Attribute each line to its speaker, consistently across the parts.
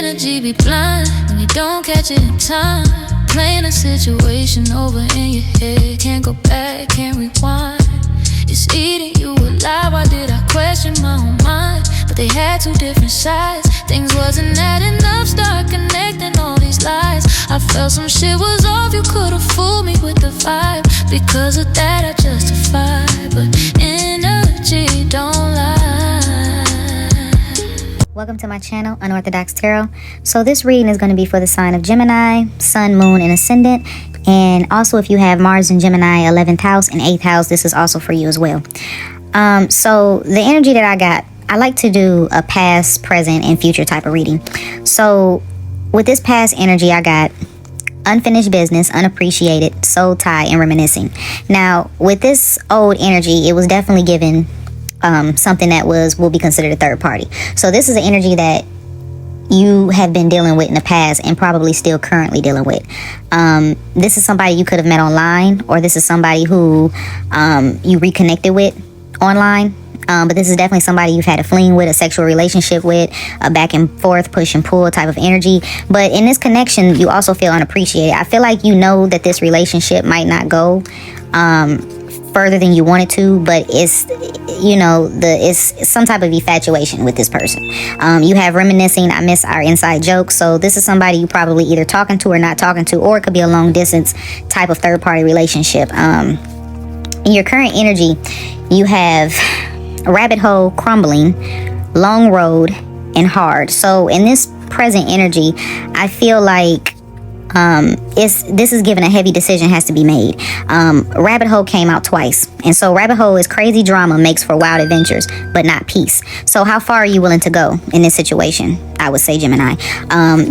Speaker 1: energy be blind when you don't catch it in time. Playing a situation over in your head. Can't go back, can't rewind. It's eating you alive. Why did I question my own mind? But they had two different sides. Things wasn't adding up. Start connecting all these lies. I felt some shit was off. You could've fooled me with the vibe. Because of that I justify. But energy don't lie.
Speaker 2: Welcome to my channel, Unorthodox Tarot. So this reading is going to be for the sign of Gemini, Sun, Moon, and Ascendant. And also if you have Mars and Gemini, 11th house and 8th house, this is also for you as well. So the energy that I got, I like to do a past, present, and future type of reading. So with this past energy, I got unfinished business, unappreciated, soul tie, and reminiscing. Now with this old energy, it was definitely given something that will be considered a third party. So this is an energy that you have been dealing with in the past and probably still currently dealing with. This is somebody you could have met online, or this is somebody who you reconnected with online. But this is definitely somebody you've had a fling with, a sexual relationship with, a back and forth, push and pull type of energy. But in this connection, you also feel unappreciated. I feel like you know that this relationship might not go further than you wanted to, but it's, you know, it's some type of infatuation with this person. You have reminiscing, I miss our inside jokes. So this is somebody you probably either talking to or not talking to, or it could be a long distance type of third party relationship. In your current energy, you have a rabbit hole, crumbling, long road, and hard. So in this present energy, I feel like this is given a heavy decision has to be made. Rabbit hole came out twice, and so rabbit hole is crazy drama makes for wild adventures, but not peace. So how far are you willing to go in this situation? I would say Gemini.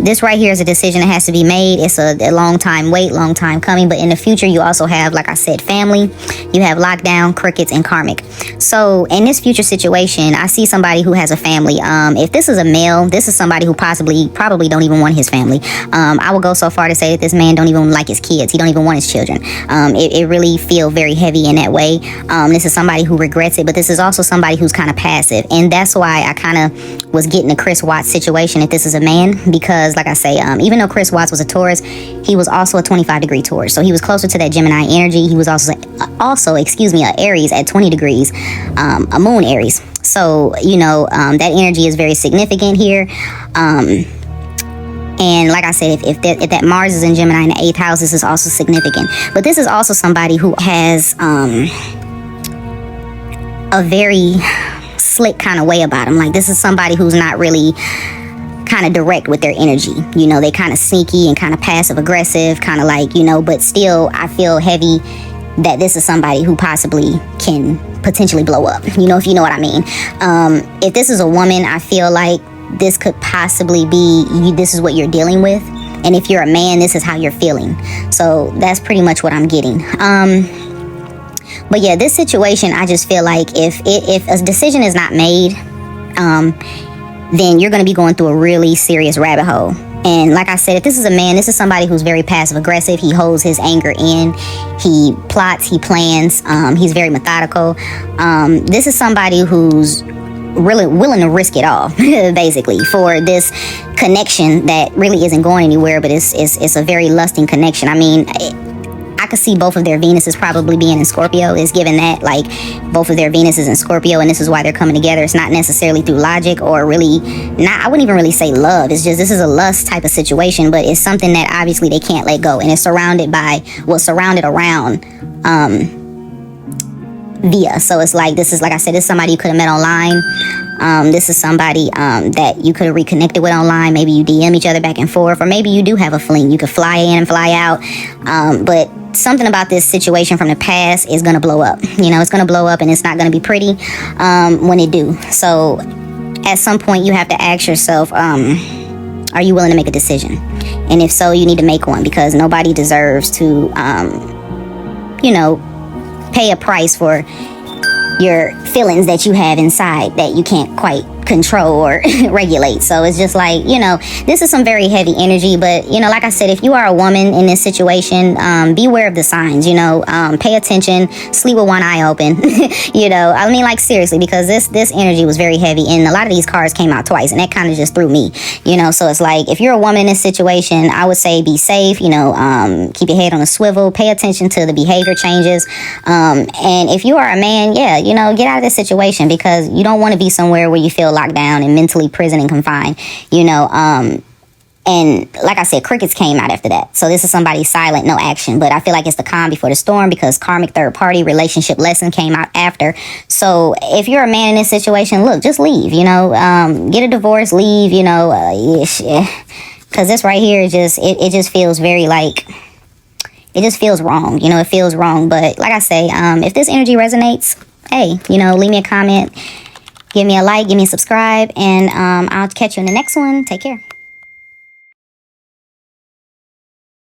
Speaker 2: This right here is a decision that has to be made. It's a long time wait, long time coming, but in the future you also have, like I said, family, you have lockdown, crickets, and karmic. So in this future situation, I see somebody who has a family. If this is a male, this is somebody who probably don't even want his family. I will go so far to say that this man don't even like his kids. He don't even want his children. It really feel very heavy in that way. This is somebody who regrets it, but this is also somebody who's kind of passive, and that's why I kind of was getting the Chris Watts situation if this is a man, because like I say, even though Chris Watts was a Taurus, he was also a 25-degree Taurus, so he was closer to that Gemini energy. He was also an Aries at 20 degrees, a moon Aries. So you know, that energy is very significant here. And like I said, if that Mars is in Gemini in the 8th house, this is also significant. But this is also somebody who has a very slick kind of way about him. Like this is somebody who's not really kind of direct with their energy. You know, they kind of sneaky and kind of passive aggressive, kind of like, you know, but still I feel heavy that this is somebody who possibly can potentially blow up, you know, if you know what I mean. If this is a woman, I feel like this could possibly be this is what you're dealing with, and if you're a man, this is how you're feeling. So that's pretty much what I'm getting. But yeah, this situation, I just feel like if a decision is not made, then you're going to be going through a really serious rabbit hole. And like I said, if this is a man, this is somebody who's very passive aggressive. He holds his anger in, he plots, he plans, he's very methodical. This is somebody who's really willing to risk it all basically for this connection that really isn't going anywhere, but it's a very lusting connection. I mean, I could see both of their Venuses probably being in Scorpio. It's given that, like, both of their Venuses in Scorpio, and this is why they're coming together. It's not necessarily through logic or really I wouldn't even really say love. It's just, this is a lust type of situation, but it's something that obviously they can't let go, and it's surrounded around via. So it's like, this is, like I said, this is somebody you could have met online. This is somebody that you could have reconnected with online. Maybe you DM each other back and forth, or maybe you do have a fling. You could fly in and fly out. But something about this situation from the past is going to blow up. You know, it's going to blow up, and it's not going to be pretty when it do. So at some point you have to ask yourself, are you willing to make a decision? And if so, you need to make one, because nobody deserves to, you know, pay a price for your feelings that you have inside that you can't quite control or regulate. So it's just like, you know, this is some very heavy energy. But, you know, like I said, if you are a woman in this situation, beware of the signs, you know, pay attention, sleep with one eye open. You know, I mean, like, seriously, because this energy was very heavy, and a lot of these cards came out twice, and that kind of just threw me, you know. So it's like, if you're a woman in this situation, I would say be safe, you know, keep your head on a swivel, pay attention to the behavior changes, and if you are a man, yeah, you know, get out of this situation, because you don't want to be somewhere where you feel locked down and mentally prison and confined, you know. And like I said, crickets came out after that. So this is somebody silent, no action. But I feel like it's the calm before the storm, because karmic third party relationship lesson came out after. So if you're a man in this situation, look, just leave, you know, get a divorce, leave, you know, because this right here is just, it just feels very like, it just feels wrong, you know, it feels wrong. But like I say, if this energy resonates, hey, you know, leave me a comment, give me a like, give me a subscribe, and I'll catch you in the next one. Take care.